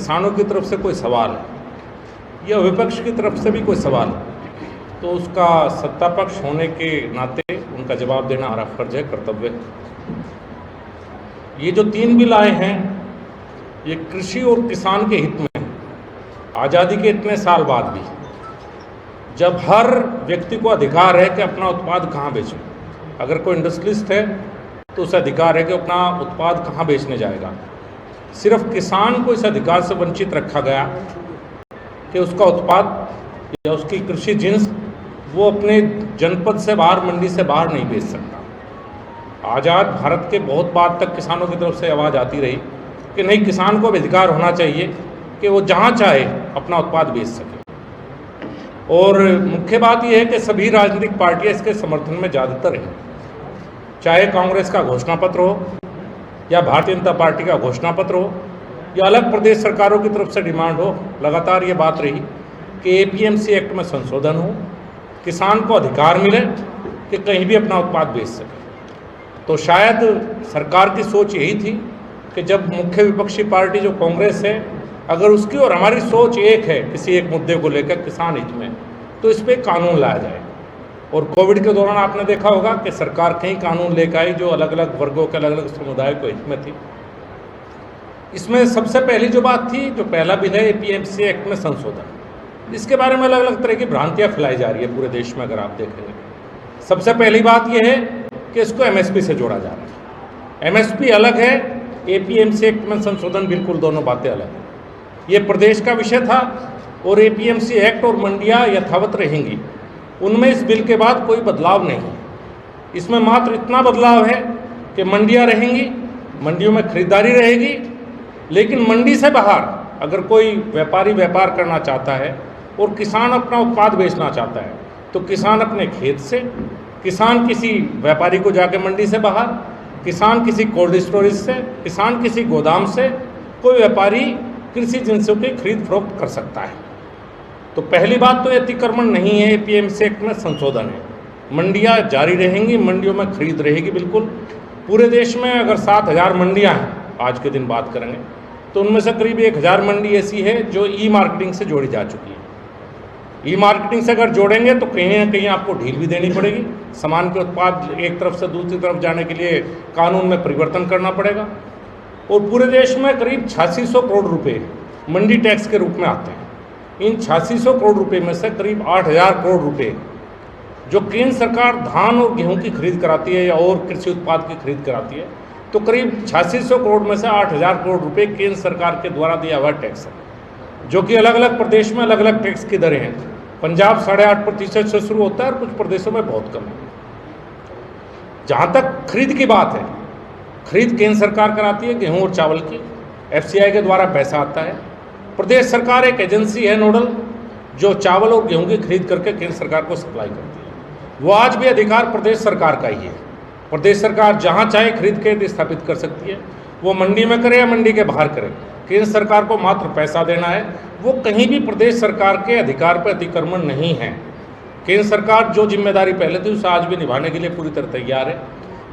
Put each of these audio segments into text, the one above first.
किसानों की तरफ से कोई सवाल है या विपक्ष की तरफ से भी कोई सवाल है, तो उसका सत्ता पक्ष होने के नाते उनका जवाब देना हमारा फर्ज है, कर्तव्य है। ये जो 3 बिल आए हैं, ये कृषि और किसान के हित में है। आज़ादी के इतने साल बाद भी जब हर व्यक्ति को अधिकार है कि अपना उत्पाद कहाँ बेचे, अगर कोई इंडस्ट्रियलिस्ट है तो उसे अधिकार है कि अपना उत्पाद कहाँ बेचने जाएगा। सिर्फ किसान को इस अधिकार से वंचित रखा गया कि उसका उत्पाद या उसकी कृषि जिन्स वो अपने जनपद से बाहर, मंडी से बाहर नहीं बेच सकता। आज़ाद भारत के बहुत बाद तक किसानों की तरफ से आवाज़ आती रही कि नहीं, किसान को भी अधिकार होना चाहिए कि वो जहाँ चाहे अपना उत्पाद बेच सके। और मुख्य बात यह है कि सभी राजनीतिक पार्टियां इसके समर्थन में ज़्यादातर हैं, चाहे कांग्रेस का घोषणा पत्र हो या भारतीय जनता पार्टी का घोषणा पत्र हो या अलग प्रदेश सरकारों की तरफ से डिमांड हो। लगातार ये बात रही कि एपीएमसी एक्ट में संशोधन हो, किसान को अधिकार मिले कि कहीं भी अपना उत्पाद बेच सके। तो शायद सरकार की सोच यही थी कि जब मुख्य विपक्षी पार्टी जो कांग्रेस है, अगर उसकी और हमारी सोच एक है किसी एक मुद्दे को लेकर किसान हित में, तो इस पर कानून लाया जाए। और कोविड के दौरान आपने देखा होगा कि सरकार कई कानून लेकर आई जो अलग अलग वर्गों के, अलग अलग समुदाय को हित में थी। इसमें सबसे पहली जो बात थी, जो पहला बिल है एपीएमसी एक्ट में संशोधन, इसके बारे में अलग अलग तरह की भ्रांतियाँ फैलाई जा रही है पूरे देश में। अगर आप देखेंगे, सबसे पहली बात यह है कि इसको एमएसपी से जोड़ा जा रहा है। एमएसपी अलग है, एपीएमसी एक्ट में संशोधन बिल्कुल, दोनों बातें अलग हैं। ये प्रदेश का विषय था और एपीएमसी एक्ट और मंडियां यथावत रहेंगी, उनमें इस बिल के बाद कोई बदलाव नहीं है। इसमें मात्र इतना बदलाव है कि मंडियां रहेंगी, मंडियों में खरीदारी रहेगी, लेकिन मंडी से बाहर अगर कोई व्यापारी व्यापार करना चाहता है और किसान अपना उत्पाद बेचना चाहता है, तो किसान अपने खेत से, किसान किसी व्यापारी को जाके मंडी से बाहर, किसान किसी कोल्ड स्टोरेज से, किसान किसी गोदाम से, कोई व्यापारी कृषि जिन्सों की खरीद फरोख्त कर सकता है। तो पहली बात तो अतिक्रमण नहीं है, एपीएमसी एक्ट में संशोधन है। मंडियां जारी रहेंगी, मंडियों में खरीद रहेगी बिल्कुल। पूरे देश में अगर 7,000 मंडियां हैं, आज के दिन बात करेंगे, तो उनमें से करीब 1,000 मंडी ऐसी है जो ई मार्केटिंग से जोड़ी जा चुकी है। ई मार्केटिंग से अगर जोड़ेंगे तो कहीं ना कहीं आपको ढील भी देनी पड़ेगी, सामान के उत्पाद एक तरफ से दूसरी तरफ जाने के लिए कानून में परिवर्तन करना पड़ेगा। और पूरे देश में करीब 8600 करोड़ रुपए मंडी टैक्स के रूप में आते हैं। इन 8600 करोड़ रुपए में से करीब 8,000 करोड़ रुपए जो केंद्र सरकार धान और गेहूं की खरीद कराती है या और कृषि उत्पाद की खरीद कराती है, तो करीब 8600 करोड़ में से 8,000 करोड़ रुपए केंद्र सरकार के द्वारा दिया हुआ टैक्स है, जो कि अलग अलग प्रदेश में अलग अलग टैक्स की दरें हैं। पंजाब 8.5% से शुरू होता है और कुछ प्रदेशों में बहुत कम है। जहाँ तक खरीद की बात है, खरीद केंद्र सरकार कराती है गेहूं और चावल की, एफसीआई के द्वारा पैसा आता है। प्रदेश सरकार एक एजेंसी है नोडल, जो चावल और गेहूं की खरीद करके केंद्र सरकार को सप्लाई करती है। वो आज भी अधिकार प्रदेश सरकार का ही है। प्रदेश सरकार जहां चाहे खरीद के स्थापित कर सकती है, वो मंडी में करे या मंडी के बाहर करे, केंद्र सरकार को मात्र पैसा देना है। वो कहीं भी प्रदेश सरकार के अधिकार पर अतिक्रमण नहीं है। केंद्र सरकार जो जिम्मेदारी पहले थी उसे आज भी निभाने के लिए पूरी तरह तैयार है।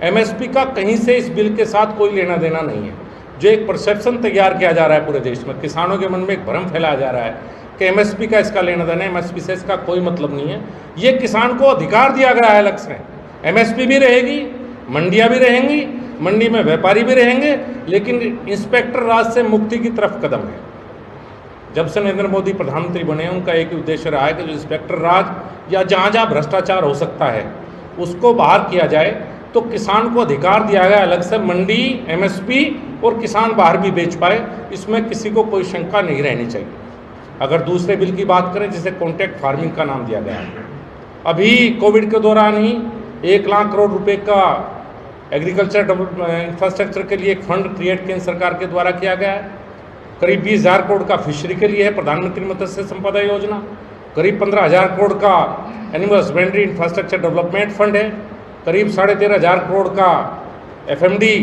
एमएसपी का कहीं से इस बिल के साथ कोई लेना देना नहीं है। जो एक परसेप्शन तैयार किया जा रहा है पूरे देश में, किसानों के मन में एक भ्रम फैलाया जा रहा है कि एमएसपी का इसका लेना देना है, एमएसपी से इसका कोई मतलब नहीं है। ये किसान को अधिकार दिया गया है अलग से। एमएसपी भी रहेगी, मंडियां भी रहेंगी, मंडी में व्यापारी भी रहेंगे, लेकिन इंस्पेक्टर राज से मुक्ति की तरफ कदम है। जब से नरेंद्र मोदी प्रधानमंत्री बने, उनका एक ही उद्देश्य रहा है कि जो इंस्पेक्टर राज या जहाँ जहाँ भ्रष्टाचार हो सकता है उसको बाहर किया जाए। तो किसान को अधिकार दिया गया अलग से, मंडी, एमएसपी और किसान बाहर भी बेच पाए, इसमें किसी को कोई शंका नहीं रहनी चाहिए। अगर दूसरे बिल की बात करें जिसे कॉन्ट्रैक्ट फार्मिंग का नाम दिया गया है, अभी कोविड के दौरान ही 1 लाख करोड़ रुपए का एग्रीकल्चर इंफ्रास्ट्रक्चर के लिए एक फंड क्रिएट केंद्र सरकार के द्वारा किया गया है। करीब 20,000 करोड़ का फिशरी के लिए है प्रधानमंत्री मत्स्य संपदा योजना। करीब 15,000 करोड़ का animal husbandry infrastructure development fund है। करीब 13,500 करोड़ का एफएमडी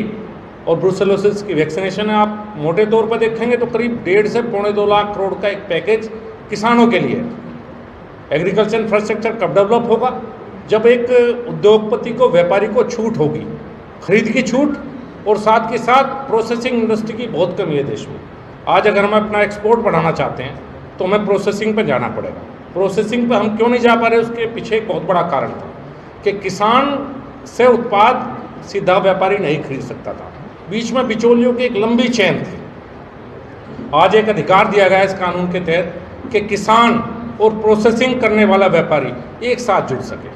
और ब्रुसेलोसिस की वैक्सीनेशन है। आप मोटे तौर पर देखेंगे तो करीब 1.5 से 2.25 लाख करोड़ का एक पैकेज किसानों के लिए। एग्रीकल्चर इंफ्रास्ट्रक्चर कब डेवलप होगा? जब एक उद्योगपति को, व्यापारी को छूट होगी, खरीद की छूट, और साथ के साथ प्रोसेसिंग इंडस्ट्री की बहुत कमी है देश में। आज अगर हम अपना एक्सपोर्ट बढ़ाना चाहते हैं तो हमें प्रोसेसिंग पर जाना पड़ेगा। प्रोसेसिंग पर हम क्यों नहीं जा पा रहे, उसके पीछे एक बहुत बड़ा कारण था कि किसान से उत्पाद सीधा व्यापारी नहीं खरीद सकता था, बीच में बिचौलियों की एक लंबी चेन थी। आज एक अधिकार दिया गया इस कानून के तहत कि किसान और प्रोसेसिंग करने वाला व्यापारी एक साथ जुड़ सके,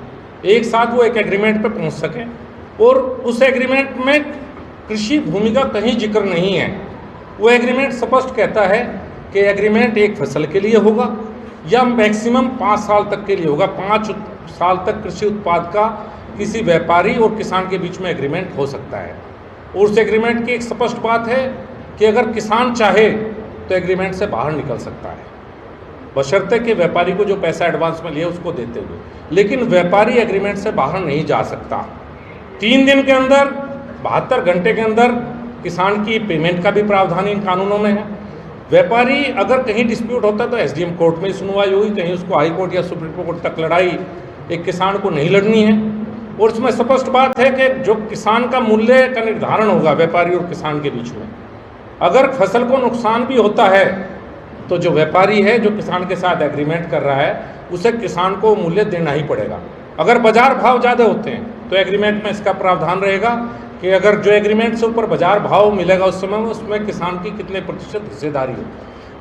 एक साथ वो एक एग्रीमेंट पे पहुंच सके, और उस एग्रीमेंट में कृषि भूमि का कहीं जिक्र नहीं है। वो एग्रीमेंट स्पष्ट कहता है कि एग्रीमेंट एक फसल के लिए होगा या मैक्सिमम 5 साल तक के लिए होगा। 5 साल तक कृषि उत्पाद का किसी व्यापारी और किसान के बीच में एग्रीमेंट हो सकता है। और उस एग्रीमेंट की एक स्पष्ट बात है कि अगर किसान चाहे तो एग्रीमेंट से बाहर निकल सकता है, बशर्ते कि व्यापारी को जो पैसा एडवांस में लिया उसको देते हुए। लेकिन व्यापारी एग्रीमेंट से बाहर नहीं जा सकता। 3 दिन के अंदर, 72 घंटे के अंदर किसान की पेमेंट का भी प्रावधान इन कानूनों में है। व्यापारी अगर कहीं डिस्प्यूट होता है तो एसडीएम कोर्ट में सुनवाई होगी, कहीं उसको हाई कोर्ट या सुप्रीम कोर्ट तक लड़ाई एक किसान को नहीं लड़नी है। और इसमें स्पष्ट बात है कि जो किसान का मूल्य का निर्धारण होगा व्यापारी और किसान के बीच में, अगर फसल को नुकसान भी होता है तो जो व्यापारी है जो किसान के साथ एग्रीमेंट कर रहा है उसे किसान को मूल्य देना ही पड़ेगा। अगर बाजार भाव ज़्यादा होते हैं तो एग्रीमेंट में इसका प्रावधान रहेगा कि अगर जो एग्रीमेंट से ऊपर बाजार भाव मिलेगा उस समय उसमें किसान की कितने प्रतिशत हिस्सेदारी हो।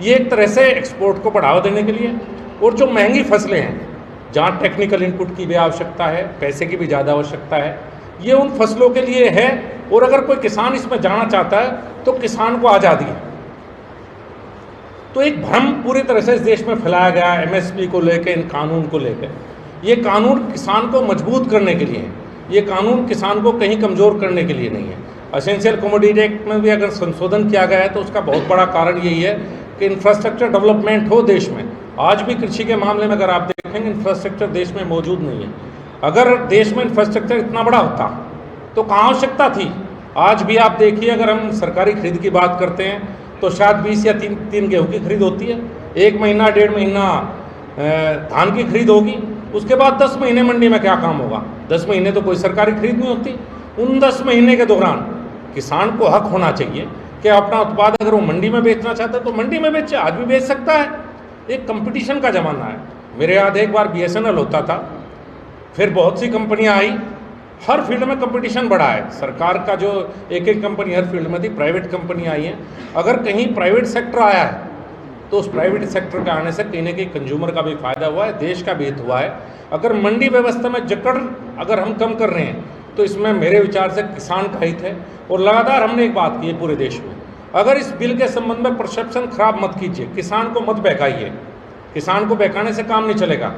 ये एक तरह से एक्सपोर्ट को बढ़ावा देने के लिए। और जो महंगी फसलें हैं जहाँ टेक्निकल इनपुट की भी आवश्यकता है, पैसे की भी ज़्यादा आवश्यकता है, ये उन फसलों के लिए है। और अगर कोई किसान इसमें जाना चाहता है तो किसान को आज़ादी है। तो एक भ्रम पूरी तरह से इस देश में फैलाया गया एमएसपी को लेकर, इन कानून को लेकर। ये कानून किसान को मजबूत करने के लिए है, ये कानून किसान को कहीं कमज़ोर करने के लिए नहीं है। एसेंशियल कमोडिटी एक्ट में भी अगर संशोधन किया गया है तो उसका बहुत बड़ा कारण यही है कि इंफ्रास्ट्रक्चर डेवलपमेंट हो देश में। आज भी कृषि के मामले में अगर आप देखेंगे इंफ्रास्ट्रक्चर देश में मौजूद नहीं है। अगर देश में इंफ्रास्ट्रक्चर इतना बड़ा होता तो कहाँ आवश्यकता थी। आज भी आप देखिए, अगर हम सरकारी खरीद की बात करते हैं तो शायद 20 या 3 गेहूँ की खरीद होती है, 1 महीना 1.5 महीना धान की खरीद होगी, उसके बाद 10 महीने मंडी में क्या काम होगा। 10 महीने तो कोई सरकारी खरीद नहीं होती। उन 10 महीने के दौरान किसान को हक होना चाहिए कि अपना उत्पाद अगर वो मंडी में बेचना चाहता है तो मंडी में बेचे, आज भी बेच सकता है। एक कंपटीशन का ज़माना है। मेरे याद एक बार BSNL होता था, फिर बहुत सी कंपनियां आई, हर फील्ड में कंपटीशन बढ़ा है। सरकार का जो एक कंपनी हर फील्ड में थी, प्राइवेट कंपनी आई हैं। अगर कहीं प्राइवेट सेक्टर आया है तो उस प्राइवेट सेक्टर के आने से कहीं ना कहीं कंज्यूमर का भी फायदा हुआ है, देश का भी हित हुआ है। अगर मंडी व्यवस्था में जकड़ अगर हम कम कर रहे हैं तो इसमें मेरे विचार से किसान का हित है। और लगातार हमने एक बात की है पूरे देश में, अगर इस बिल के संबंध में परसेप्शन खराब मत कीजिए, किसान को मत बहकाइए। किसान को बहकाने से काम नहीं चलेगा,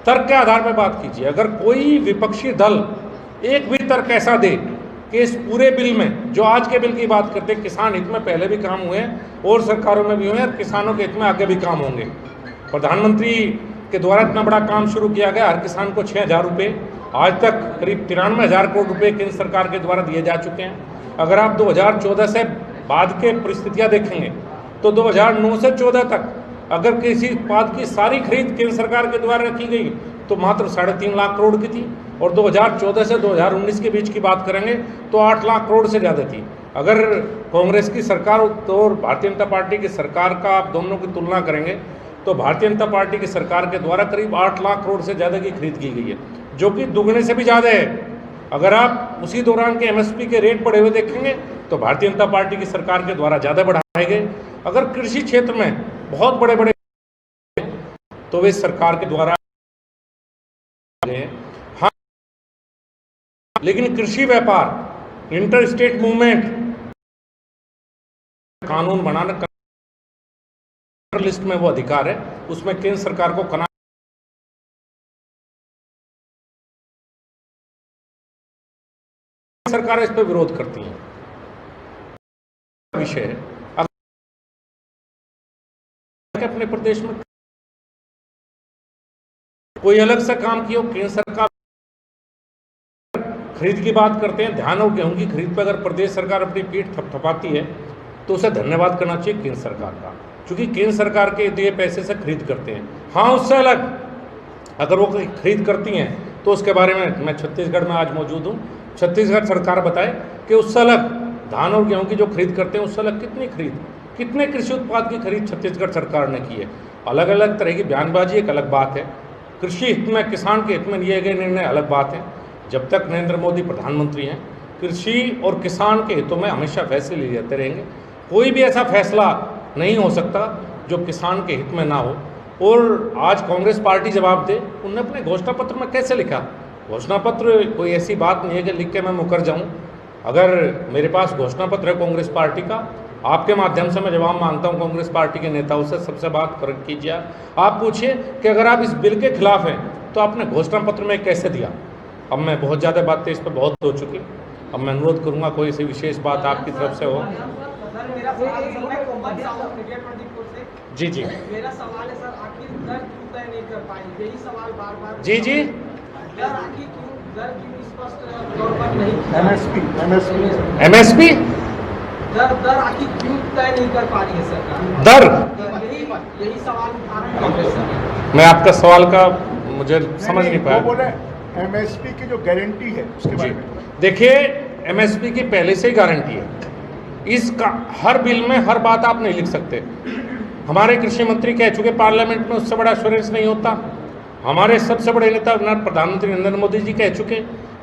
तर्क के आधार पर बात कीजिए। अगर कोई विपक्षी दल एक भी तर्क ऐसा दे कि इस पूरे बिल में, जो आज के बिल की बात करते हैं, किसान हित में पहले भी काम हुए हैं और सरकारों में भी हुए हैं और किसानों के हित में आगे भी काम होंगे। प्रधानमंत्री के द्वारा इतना बड़ा काम शुरू किया गया, हर किसान को 6,000 रुपये, आज तक करीब 93,000 करोड़ रुपये केंद्र सरकार के द्वारा दिए जा चुके हैं। अगर आप 2014 से बाद के परिस्थितियाँ देखेंगे तो 2009 से 14 तक अगर किसी उत्पाद की सारी खरीद केंद्र सरकार के द्वारा रखी गई तो मात्र 3.5 लाख करोड़ की थी। और 2014 से 2019 के बीच की बात करेंगे तो 8 लाख करोड़ से ज़्यादा थी। अगर कांग्रेस की सरकार और भारतीय जनता पार्टी की सरकार का आप दोनों की तुलना करेंगे तो भारतीय जनता पार्टी की सरकार के द्वारा करीब 8 लाख करोड़ से ज़्यादा की खरीद की गई है, जो कि दुगने से भी ज़्यादा है। अगर आप उसी दौरान के MSP के रेट बढ़े हुए देखेंगे तो भारतीय जनता पार्टी की सरकार के द्वारा ज़्यादा बढ़ाए गए। अगर कृषि क्षेत्र में बहुत बड़े बड़े तो वे सरकार के द्वारा गए। हाँ, लेकिन कृषि व्यापार, इंटर स्टेट मूवमेंट, कानून बनाना लिस्ट में वो अधिकार है, उसमें केंद्र सरकार को सरकार इस पर विरोध करती है। विषय है अपने प्रदेश में कोई अलग सा काम किया, केंद्र सरकार खरीद की बात करते हैं, धान और गेहूं की खरीद पर अगर प्रदेश सरकार अपनी पीठ थपथपाती है तो उसे धन्यवाद करना चाहिए केंद्र सरकार का, क्योंकि केंद्र सरकार के दिए पैसे से खरीद करते हैं। हाँ, उससे अलग अगर वो खरीद करती हैं तो उसके बारे में मैं छत्तीसगढ़ में आज मौजूद हूँ, छत्तीसगढ़ सरकार बताए कि उससे अलग धान और गेहूं की जो खरीद करते हैं उससे अलग कितनी खरीद कितने कृषि उत्पाद की खरीद छत्तीसगढ़ सरकार ने की है। अलग अलग तरह की बयानबाजी एक अलग बात है, कृषि हित में, किसान के हित में लिए गए निर्णय अलग बात है। जब तक नरेंद्र मोदी प्रधानमंत्री हैं, कृषि और किसान के हितों में हमेशा फैसले लिए जाते रहेंगे। कोई भी ऐसा फैसला नहीं हो सकता जो किसान के हित में ना हो। और आज कांग्रेस पार्टी जवाब दे, उनने अपने घोषणा पत्र में कैसे लिखा? घोषणा पत्र कोई ऐसी बात नहीं है कि लिख के मैं मुकर जाऊं। अगर मेरे पास घोषणा पत्र है कांग्रेस पार्टी का, आपके माध्यम से मैं जवाब मांगता हूं कांग्रेस पार्टी के नेताओं से, सबसे बात कर कीजिए। आप पूछिए कि अगर आप इस बिल के खिलाफ हैं तो आपने घोषणा पत्र में कैसे दिया? अब मैं बहुत ज़्यादा बातें इस पर बहुत हो चुकी, अब मैं अनुरोध करूँगा कोई ऐसी विशेष बात आपकी तरफ से हो। जी जी मेरा सवाल है सर, आखिर दर क्यों तय नहीं कर पाई? यही सवाल बार बार। जी जी दर आखिर क्यों, दर क्यों स्पष्ट तौर पर नहीं? एमएसपी दर आखिर क्यों तय नहीं कर पा रही है सरकार? दर, यही सवाल उठा रहे हैं कांग्रेस सर। मैं आपका सवाल का मुझे समझ नहीं पाया। बोले एमएसपी की जो गारंटी है उसके बारे में देखिए, एमएसपी की पहले से ही गारंटी है। इसका हर बिल में हर बात आप नहीं लिख सकते। हमारे कृषि मंत्री कह चुके पार्लियामेंट में, उससे बड़ा एश्योरेंस नहीं होता। हमारे सबसे बड़े नेता प्रधानमंत्री नरेंद्र मोदी जी कह चुके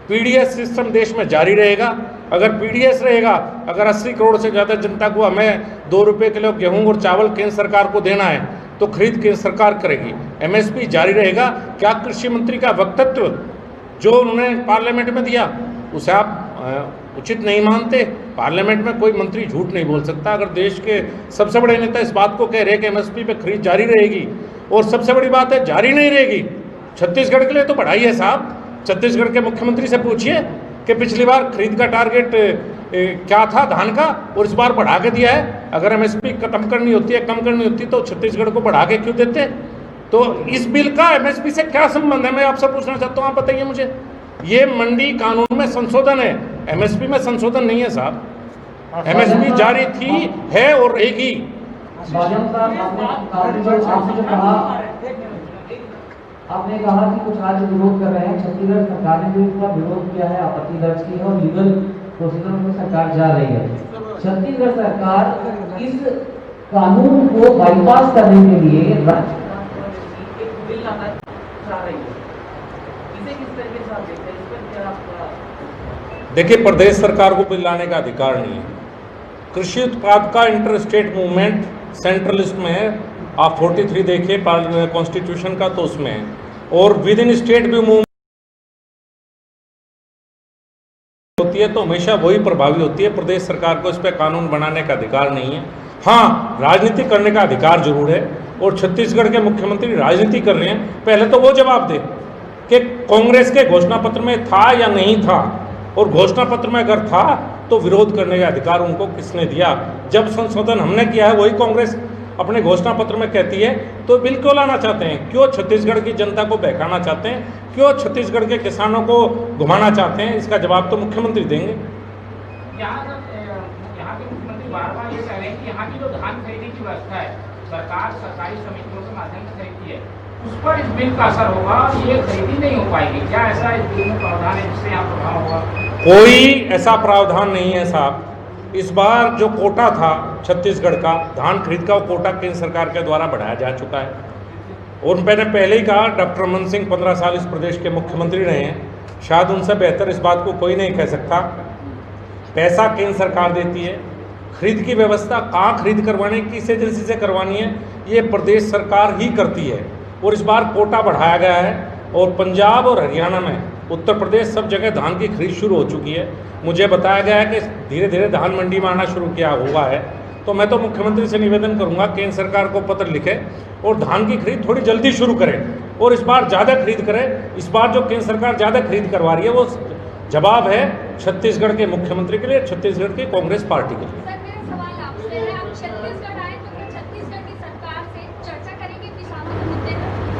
पीडीएस सिस्टम देश में जारी रहेगा। अगर पीडीएस रहेगा, अगर 80 करोड़ से ज़्यादा जनता को हमें 2 रुपये किलो गेहूं और चावल केंद्र सरकार को देना है तो खरीद केंद्र सरकार करेगी। एमएसपी जारी रहेगा। क्या कृषि मंत्री का वक्तव्य जो उन्होंने पार्लियामेंट में दिया उसे आप उचित नहीं मानते? पार्लियामेंट में कोई मंत्री झूठ नहीं बोल सकता। अगर देश के सबसे बड़े नेता इस बात को कह रहे हैं कि एमएसपी पे खरीद जारी रहेगी, और सबसे बड़ी बात है जारी नहीं रहेगी, छत्तीसगढ़ के लिए तो बढ़ाई है साहब। छत्तीसगढ़ के मुख्यमंत्री से पूछिए कि पिछली बार खरीद का टारगेट क्या था धान का, और इस बार बढ़ा के दिया है। अगर एमएसपी खत्म करनी होती है, कम करनी होती तो छत्तीसगढ़ को बढ़ा के क्यों देते? तो इस बिल का एमएसपी से क्या संबंध है, मैं आपसे पूछना चाहता हूँ, आप बताइए मुझे। ये मंडी कानून में संशोधन है, एमएसपी में संशोधन नहीं है साहब। एमएसपी जारी थी, है और रहेगी। आपने कहा कि कुछ राज्य विरोध कर रहे हैं, छत्तीसगढ़ सरकार ने भी इसका विरोध किया है, आपत्ति दर्ज की है और लीगल प्रोसीजर में सरकार जा रही है। छत्तीसगढ़ सरकार इस कानून को बाईपास करने के लिए एक बिल लाना चाह रही है। इसे किस तरीके से आप देखते हैं? इस पर क्या आपका? देखिए, प्रदेश सरकार को बिल लाने का अधिकार नहीं है। कृषि उत्पाद का inter state movement central list में है। आप 43 देखिए कॉन्स्टिट्यूशन का, तो उसमें है। और विद इन स्टेट भी मूवमेंट होती है तो हमेशा वही प्रभावी होती है। प्रदेश सरकार को इस पर कानून बनाने का अधिकार नहीं है। हाँ, राजनीति करने का अधिकार जरूर है, और छत्तीसगढ़ के मुख्यमंत्री राजनीति कर रहे हैं। पहले तो वो जवाब दे कि कांग्रेस के घोषणा पत्र में था या नहीं था, और घोषणा पत्र में अगर था तो विरोध करने का अधिकार उनको किसने दिया? जब संशोधन हमने किया है वही कांग्रेस अपने घोषणा पत्र में कहती है, तो बिल क्यों लाना चाहते हैं? क्यों छत्तीसगढ़ की जनता को बहकाना चाहते हैं? क्यों छत्तीसगढ़ के किसानों को घुमाना चाहते हैं? इसका जवाब तो मुख्यमंत्री देंगे। यहाँ के मुख्यमंत्री बार बार ये कह रहे हैं कि यहाँ की जो धान खरीदी की व्यवस्था है, सरकार सरकारी समितियों के माध्यम से खरीदती है, उस पर इस बिल का असर होगा, ये खरीदी नहीं हो पाएगी। क्या ऐसा इस बिल में प्रावधान है जिससे यहाँ प्रभाव होगा? कोई ऐसा प्रावधान नहीं है साहब। इस बार जो कोटा था छत्तीसगढ़ का धान खरीद का, वो कोटा केंद्र सरकार के द्वारा बढ़ाया जा चुका है। और मैंने पहले ही कहा, डॉक्टर रमन सिंह 15 साल इस प्रदेश के मुख्यमंत्री रहे हैं, शायद उनसे बेहतर इस बात को कोई नहीं कह सकता। पैसा केंद्र सरकार देती है, खरीद की व्यवस्था कहाँ खरीद करवानी, किस एजेंसी से करवानी है, ये प्रदेश सरकार ही करती है। और इस बार कोटा बढ़ाया गया है, और पंजाब और हरियाणा में, उत्तर प्रदेश, सब जगह धान की खरीद शुरू हो चुकी है। मुझे बताया गया है कि धीरे धीरे धान मंडी में आना शुरू किया हुआ है। तो मैं तो मुख्यमंत्री से निवेदन करूंगा केंद्र सरकार को पत्र लिखे और धान की खरीद थोड़ी जल्दी शुरू करें, और इस बार ज़्यादा खरीद करें। इस बार जो केंद्र सरकार ज़्यादा खरीद करवा रही है वो जवाब है छत्तीसगढ़ के मुख्यमंत्री के लिए, छत्तीसगढ़ की कांग्रेस पार्टी के लिए।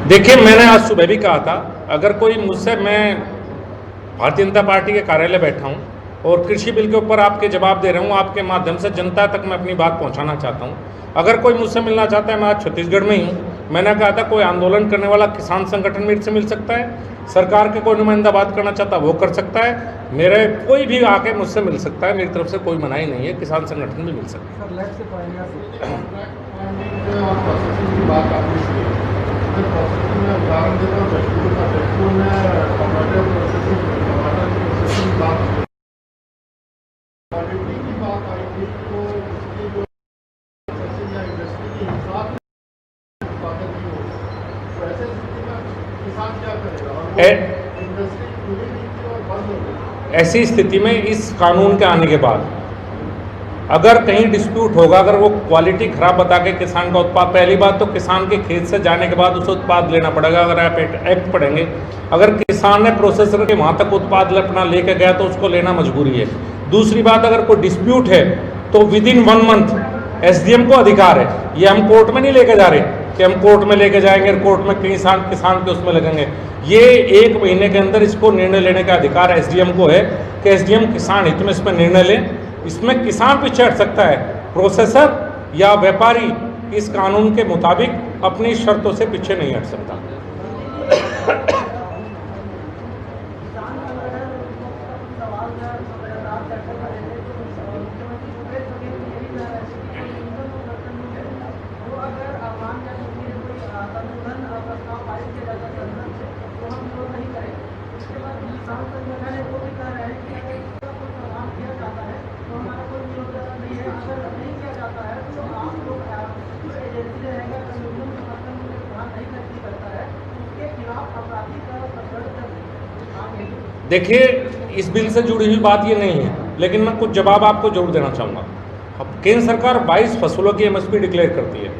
देखिए, मैंने आज सुबह भी कहा था, अगर कोई मुझसे, मैं भारतीय जनता पार्टी के कार्यालय बैठा हूँ और कृषि बिल के ऊपर आपके जवाब दे रहा हूँ, आपके माध्यम से जनता तक मैं अपनी बात पहुँचाना चाहता हूँ। अगर कोई मुझसे मिलना चाहता है, मैं आज छत्तीसगढ़ में ही हूँ, मैंने कहा था कोई आंदोलन करने वाला किसान संगठन मेरे से मिल सकता है, सरकार के कोई नुमाइंदा बात करना चाहता वो कर सकता है, मेरे कोई भी आके मुझसे मिल सकता है, मेरी तरफ से कोई मनाही नहीं है, किसान संगठन भी मिल सकता है। सर लेफ्ट से पढ़ेंगे और प्रोसेसिंग की बात आपने की है। मैं प्रोसेसिंग में उदाहरण देता हूँ, जशपुर का जशपुर में टमाटर प्रोसेसिंग की बात क्वालिटी की बात आई थी, तो उसकी जो प्रोसेसिंग या इंडस्ट्री के हिसाब से उत्पादन की हो, तो ऐसे स्थिति में किसान क्या करेगा? और वो इंडस्ट्री खुली नहीं थी और बंद हो गई। ऐसी स्थिति में इस कानून के आने के बाद अगर कहीं डिस्प्यूट होगा, अगर वो क्वालिटी खराब बता के किसान का उत्पाद, पहली बात तो किसान के खेत से जाने के बाद उसे उत्पाद लेना पड़ेगा। अगर आप एक्ट पढ़ेंगे, अगर किसान ने प्रोसेसर के वहाँ तक उत्पाद अपना लेके गया तो उसको लेना मजबूरी है। दूसरी बात, अगर कोई डिस्प्यूट है तो विद इन 1 मंथ SDM को अधिकार है। ये हम कोर्ट में नहीं लेके जा रहे कि हम कोर्ट में लेके जाएंगे, कोर्ट में किसान के उसमें लगेंगे। ये 1 महीने के अंदर इसको निर्णय लेने का अधिकार SDM को है कि SDM किसान हित में इसमें निर्णय ले। इसमें किसान पीछे हट सकता है, प्रोसेसर या व्यापारी इस कानून के मुताबिक अपनी शर्तों से पीछे नहीं हट सकता। देखिए, इस बिल से जुड़ी हुई बात ये नहीं है, लेकिन मैं कुछ जवाब आपको जरूर देना चाहूँगा। अब केंद्र सरकार 22 फसलों की MSP डिक्लेयर करती है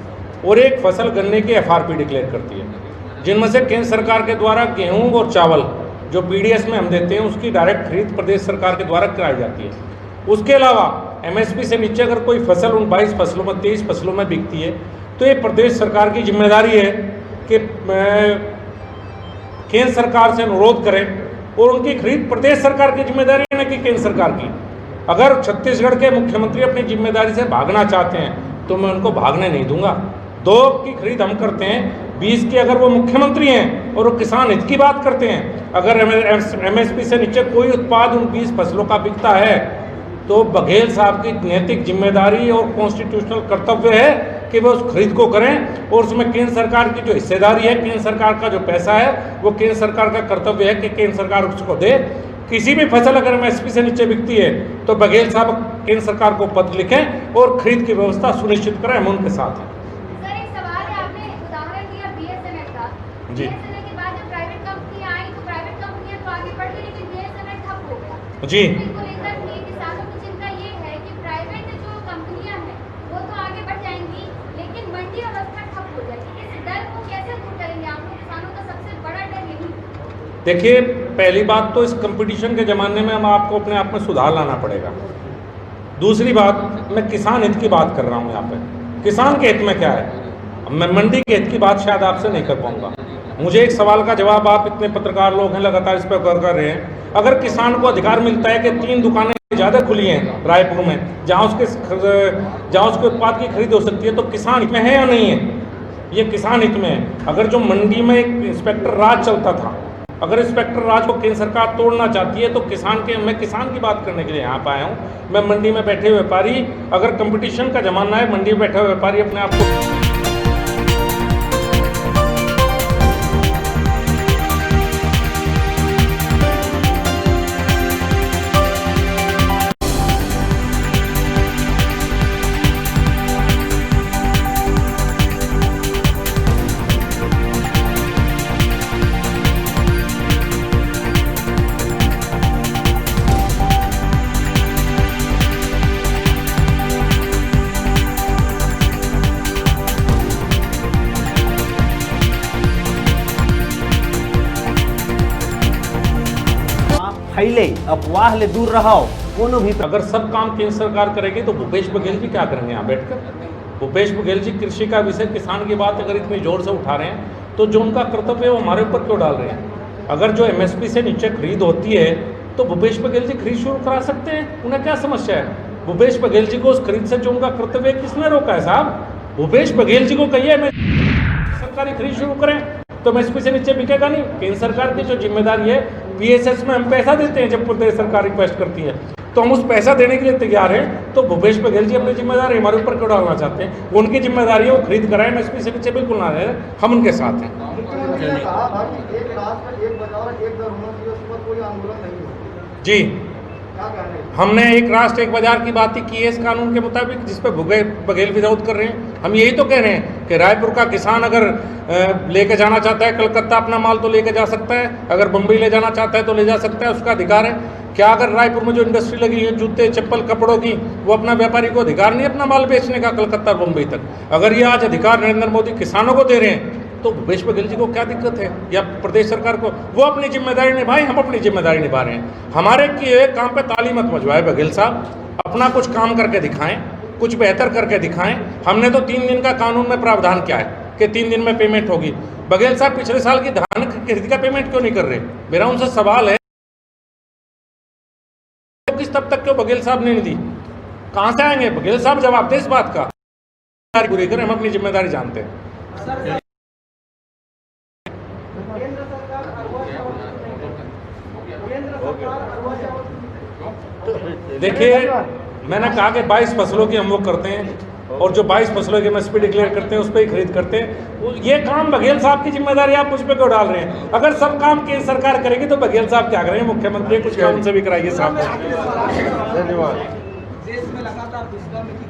और एक फसल गन्ने की FRP डिक्लेयर करती है, जिनमें से केंद्र सरकार के द्वारा गेहूं और चावल जो PDS में हम देते हैं उसकी डायरेक्ट खरीद प्रदेश सरकार के द्वारा कराई जाती है। उसके अलावा MSP से नीचे अगर कोई फसल उन 22 फसलों में 23 फसलों में बिकती है तो ये प्रदेश सरकार की जिम्मेदारी है कि केंद्र सरकार से अनुरोध करें और उनकी खरीद प्रदेश सरकार की जिम्मेदारी है, न कि केंद्र सरकार की। अगर छत्तीसगढ़ के मुख्यमंत्री अपनी जिम्मेदारी से भागना चाहते हैं तो मैं उनको भागने नहीं दूंगा। 2 की खरीद हम करते हैं, 20 की अगर वो मुख्यमंत्री हैं और वो किसान हित की बात करते हैं, अगर MSP से नीचे कोई उत्पाद उन 20 फसलों का बिकता है तो बघेल साहब की नैतिक जिम्मेदारी और कॉन्स्टिट्यूशनल कर्तव्य है कि वो उस खरीद को करें और उसमें केंद्र सरकार की जो हिस्सेदारी है, केंद्र सरकार का जो पैसा है, वो केंद्र सरकार का कर्तव्य है कि केंद्र सरकार उसको दे। किसी भी फसल अगर MSP से नीचे बिकती है तो बघेल साहब केंद्र सरकार को पत्र लिखें और खरीद की व्यवस्था सुनिश्चित करें। हम उनके साथ हैं। सर, एक सवाल है, आपने उदाहरण दिया BSNL का। जी। BSNL के बाद जब प्राइवेट कंपनियां आई तो प्राइवेट कंपनियां तो आगे बढ़ गई, लेकिन BSNL ठप हो गया। जी। इसको लेकर भी किसानों की चिंता ये है कि प्राइवेट जो कंपनियां हैं वो तो आगे बढ़ जाएंगी, लेकिन मंडी व्यवस्था ठप हो जाएगी। इस डर को कैसे दूर करेंगे आप लोग? किसानों का सबसे बड़ा डर यही। देखिए, पहली बात तो इस कंपटीशन के ज़माने में हम आपको अपने आप में सुधार लाना पड़ेगा। दूसरी बात, मैं किसान हित की बात कर रहा हूँ यहाँ पे। किसान के हित में क्या है? मैं मंडी के हित की बात शायद आपसे नहीं कर पाऊँगा। मुझे एक सवाल का जवाब, आप इतने पत्रकार लोग हैं लगातार इस पर कर रहे हैं, अगर किसान को अधिकार मिलता है कि 3 दुकानें ज़्यादा खुली हैं रायपुर में जहाँ उसके उत्पाद की खरीद हो सकती है, तो किसान हित में है या नहीं है? ये किसान हित में है। अगर जो मंडी में एक इंस्पेक्टर राज चलता था, अगर इंस्पेक्टर राज को केंद्र सरकार तोड़ना चाहती है तो मैं किसान की बात करने के लिए यहाँ पर आया हूँ। मैं मंडी में बैठे व्यापारी, अगर कंपटीशन का जमाना है, मंडी में बैठे व्यापारी अपने आप को फैले अफवाह ले दूर रहो। कोनो भी अगर सब काम केंद्र सरकार करेगी तो भूपेश बघेल जी क्या करेंगे यहाँ बैठकर? भूपेश बघेल जी कृषि का विषय, किसान की बात अगर इतनी जोर से उठा रहे हैं तो जो उनका कर्तव्य है वो हमारे ऊपर क्यों डाल रहे हैं? अगर जो MSP से नीचे खरीद होती है तो भूपेश बघेल जी खरीद शुरू करा सकते हैं, उन्हें क्या समस्या है? भूपेश बघेल जी को उस खरीद से जो उनका कर्तव्य है किसने रोका है साहब? भूपेश बघेल जी को कहिए सरकारी खरीद शुरू करें तो एमएसपी से नीचे बिकेगा नहीं। केंद्र सरकार की जो जिम्मेदारी है, पीएसएस में हम पैसा देते हैं जब प्रदेश सरकार रिक्वेस्ट करती है, तो हम उस पैसा देने के लिए तैयार हैं। तो भूपेश बघेल जी अपनी जिम्मेदारी हमारे ऊपर क्यों डालना चाहते हैं? वो उनकी जिम्मेदारी है, वो खरीद कराएं, एमएसपी से नीचे बिल्कुल ना रहे, हम उनके साथ हैं। मुख्यमंत्री ने कहा था कि एक राष्ट्र एक बाजार एक दर होना चाहिए, उस पर कोई आंदोलन नहीं होगा। जी, क्या कहना है? हमने एक राष्ट्र एक बाजार की बात ही की है इस कानून के मुताबिक, जिस पर बघेल विरोध कर रहे हैं। हम यही तो कह रहे हैं कि रायपुर का किसान अगर लेके जाना चाहता है कलकत्ता अपना माल तो लेके जा सकता है, अगर बम्बई ले जाना चाहता है तो ले जा सकता है, उसका अधिकार है। क्या अगर रायपुर में जो इंडस्ट्री लगी है जूते चप्पल कपड़ों की, वो अपना व्यापारी को अधिकार नहीं अपना माल बेचने का कलकत्ता बम्बई तक? अगर ये आज अधिकार नरेंद्र मोदी किसानों को दे रहे हैं तो भूपेश बघेल जी को क्या दिक्कत है, या प्रदेश सरकार को? वो अपनी जिम्मेदारी निभाएं, हम अपनी जिम्मेदारी निभा रहे हैं। हमारे किए काम पे ताली मत बजवाए बघेल साहब, अपना कुछ काम करके दिखाएं, कुछ बेहतर करके दिखाएं। हमने तो 3 दिन का कानून में प्रावधान किया है कि 3 दिन में पेमेंट होगी। बघेल साहब पिछले साल की धान खरीद का पेमेंट क्यों नहीं कर रहे? मेरा उनसे सवाल है, किस तब तक क्यों बघेल साहब ने नहीं दी? कहां से आएंगे बघेल साहब? जवाब दे इस बात का। पूरी करें, हम अपनी जिम्मेदारी जानते हैं। देखिए, मैंने कहा कि 22 फसलों की हम वो करते हैं, और जो 22 फसलों की एमएसपी डिक्लेयर करते हैं उस पर ही खरीद करते हैं। ये काम बघेल साहब की जिम्मेदारी आप मुझ पे क्यों डाल रहे हैं? अगर सब काम केंद्र सरकार करेगी तो बघेल साहब क्या करेंगे? मुख्यमंत्री कुछ काम उनसे भी कराइए साहब। धन्यवाद। देश में लगातार दुष्कर्म की